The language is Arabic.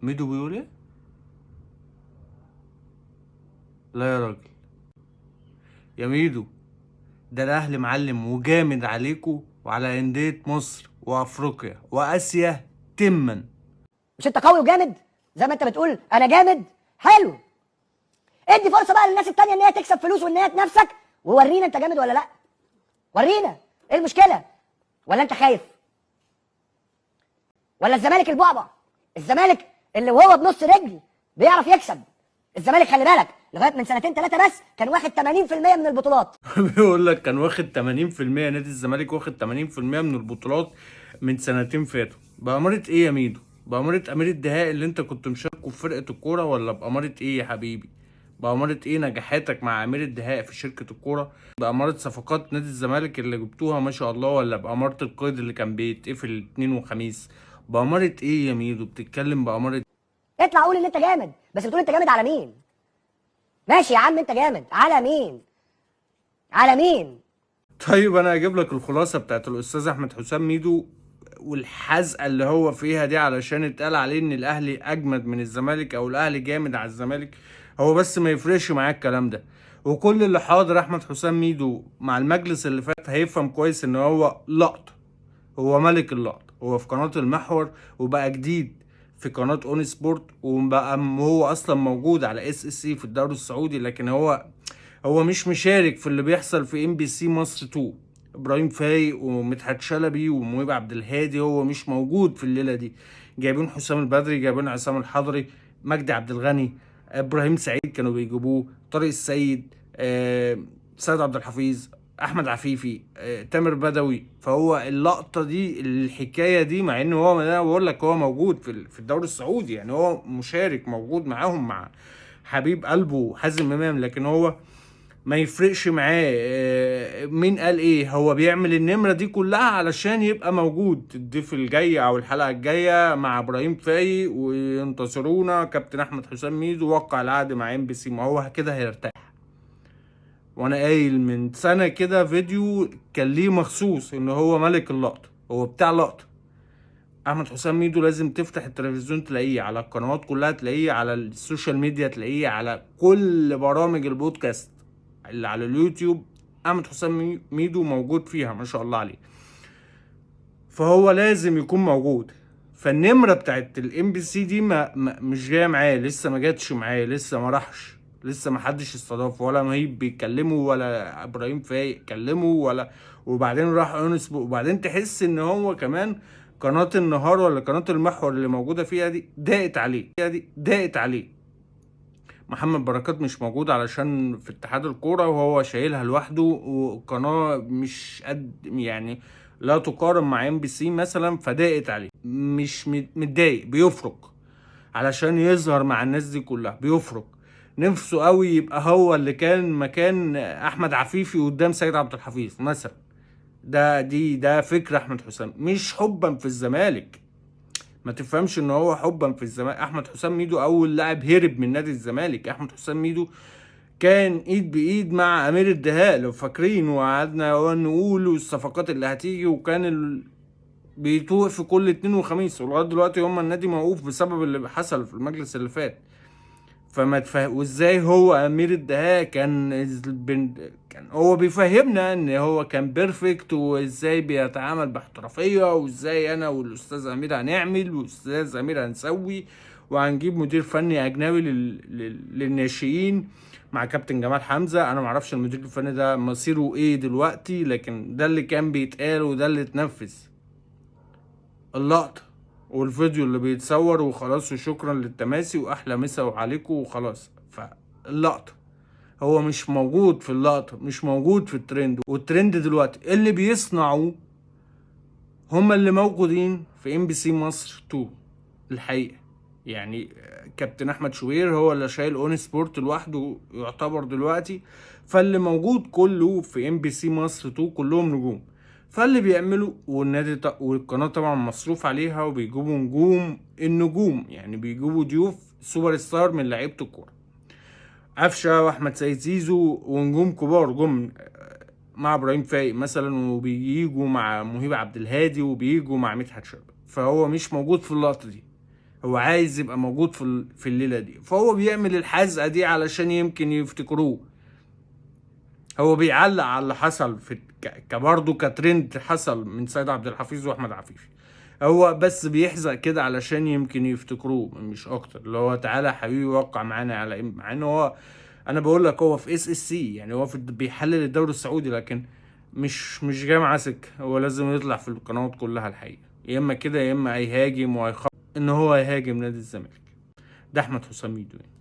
ميدو بيقول ايه؟ لا يا راجل، يا ميدو، ده الاهلي معلم وجامد عليكو وعلى انديه مصر وافريقيا واسيا تما. مش انت قوي وجامد زي ما انت بتقول انا جامد؟ حلو. ادي فرصه بقى للناس التانيه ان هي تكسب فلوس وان هي تنافسك، وورينا انت جامد ولا لا. ورينا ايه المشكله؟ ولا انت خايف؟ ولا الزمالك البعبع، الزمالك اللي وهو بنص رجل بيعرف يكسب. الزمالك خلي بالك لغايه من سنتين ثلاثه بس كان واخد 80% من البطولات. بيقول لك كان واخد 80%، نادي الزمالك واخد 80% من البطولات من سنتين فاتوا. بأمارة ايه يا ميدو؟ بأمارة أمير الدهاء اللي انت كنت مشاركه في فرقة الكورة، ولا بأمارة ايه يا حبيبي؟ بأمارة ايه نجاحاتك مع أمير الدهاء في شركة الكورة؟ بأمارة صفقات نادي الزمالك اللي جبتوها ما شاء الله، ولا بأمارة القيد اللي كان بيتقفل اثنين وخميس؟ بأمارة ايه يا ميدو؟ بتتكلم بأمارة؟ اطلع قول ان انت جامد، بس بتقول انت جامد على مين؟ ماشي يا عم، انت جامد على مين؟ على مين؟ طيب انا هجيب لك الخلاصه بتاعت الاستاذ احمد حسام ميدو والحزقه اللي هو فيها دي، علشان اتقال عليه ان الاهلي اجمد من الزمالك او الاهلي جامد على الزمالك. هو بس ما يفرقش معاه الكلام ده. وكل اللي حاضر احمد حسام ميدو مع المجلس اللي فات هيفهم كويس ان هو لقط. هو ملك اللقط، هو في قناه المحور وبقى جديد في قناه اون سبورت، وبقى هو اصلا موجود على اس في الدوري السعودي، لكن هو مش مشارك في اللي بيحصل في ام بي سي مصر 2. ابراهيم فايق ومدحت شلبي ومهيب عبد الهادي هو مش موجود في الليله دي. جايبين حسام البدري، جايبين عصام الحضري، مجدي عبد الغني، ابراهيم سعيد كانوا بيجيبوه، طارق السيد، سيد عبد الحفيظ، احمد عفيفي، تامر بدوي. فهو اللقطه دي الحكايه دي، مع ان هو انا بقول لك هو موجود في الدوري السعودي، يعني هو مشارك موجود معاهم مع حبيب قلبه حازم امام، لكن هو ما يفرقش معاه مين قال ايه. هو بيعمل النمرة دي كلها علشان يبقى موجود الضيف الجاي او الحلقة الجاية مع ابراهيم فايق وينتصرونا. كابتن احمد حسام ميدو وقع العقد مع ام بي سي، ما هو كده هيرتاح. وانا قايل من سنة كده فيديو كان ليه مخصوص ان هو ملك اللقطة، هو بتاع لقطة. احمد حسام ميدو لازم تفتح التلفزيون تلاقيه على القنوات كلها، تلاقيه على السوشيال ميديا، تلاقيه على كل برامج البودكاست اللي على اليوتيوب. احمد حسام ميدو موجود فيها ما شاء الله عليه، فهو لازم يكون موجود. فالنمرة بتاعت الام بي سي دي مش جايه معاه لسه، ما جاتش معاه لسه، ما راحش لسه، ما حدش استضافه، ولا مهيب بيتكلمه ولا ابراهيم فايق كلمه ولا. وبعدين راح يونس وبعدين تحس ان هو كمان قناة النهار ولا قناة المحور اللي موجودة فيها دي ضاقت عليه. محمد بركات مش موجود علشان في اتحاد الكورة وهو شايلها لوحده، وقناة مش قد يعني لا تقارن مع ام بي سي مثلا، فضاقت عليه. مش متضايق، بيفرق علشان يظهر مع الناس دي كلها، بيفرق. نفسه قوي يبقى هو اللي كان مكان احمد عفيفي قدام سيد عبد الحفيظ مثلا. ده فكر احمد حسام، مش حبا في الزمالك. ما تفهمش ان هو حبا في الزمالك. احمد حسام ميدو اول لاعب هرب من نادي الزمالك. احمد حسام ميدو كان ايد بايد مع امير الدهاء لو فاكرين، وقعدنا نقول الصفقات اللي هتيجي، وكان بيتوق في كل اتنين وخميس، ولغايه دلوقتي هما النادي موقوف بسبب اللي حصل في المجلس اللي فات. فما تفهم. وازاي هو امير الدهاء كان هو بيفهمنا ان هو كان بيرفكت، وازاي بيتعامل باحترافيه، وازاي انا والاستاذ امير هنعمل، والاستاذ امير هنسوي، وهنجيب مدير فني اجنبي للناشئين مع كابتن جمال حمزه. انا معرفش المدير الفني ده مصيره ايه دلوقتي، لكن ده اللي كان بيتقال وده اللي اتنفذ. اللقطة والفيديو اللي بيتصور وخلاص، وشكرا للتماسي واحلى مسا وعليكم وخلاص. فاللقطة هو مش موجود في اللقطة، مش موجود في الترند. والترند دلوقتي اللي بيصنعوه هما اللي موجودين في ام بي سي مصر 2 الحقيقة. يعني كابتن احمد شوبير هو اللي شايل اون سبورت لوحده يعتبر دلوقتي. فاللي موجود كله في ام بي سي مصر 2 كلهم نجوم. فاللي بيعملوا والقناة طبعا مصروف عليها، وبيجيبوا نجوم النجوم، يعني بيجيبوا ضيوف سوبر ستار من لعيبة الكورة، قفشه واحمد سيد زيزو ونجوم كبار جم مع ابراهيم فايق مثلا، وبييجوا مع مهيب عبد الهادي، وبييجوا مع مدحت شلبي. فهو مش موجود في اللقطه دي. هو عايز يبقى موجود في الليله دي، فهو بيعمل الحزقه دي علشان يمكن يفتكروه. هو بيعلق على اللي حصل في برضه كترند حصل من سيد عبد الحفيظ واحمد عفيفي. هو بس بيحزق كده علشان يمكن يفتكروه مش اكتر، اللي هو تعالى يا حبيبي وقع معانا على مع ان هو، انا بقول لك هو في SSC، يعني هو بيحلل الدوري السعودي، لكن مش جاي معاه سكه. هو لازم يطلع في القنوات كلها الحقيقه، يا اما كده يا اما هيهاجم ان هو يهاجم نادي الزمالك. ده احمد حسام ميدو يعني.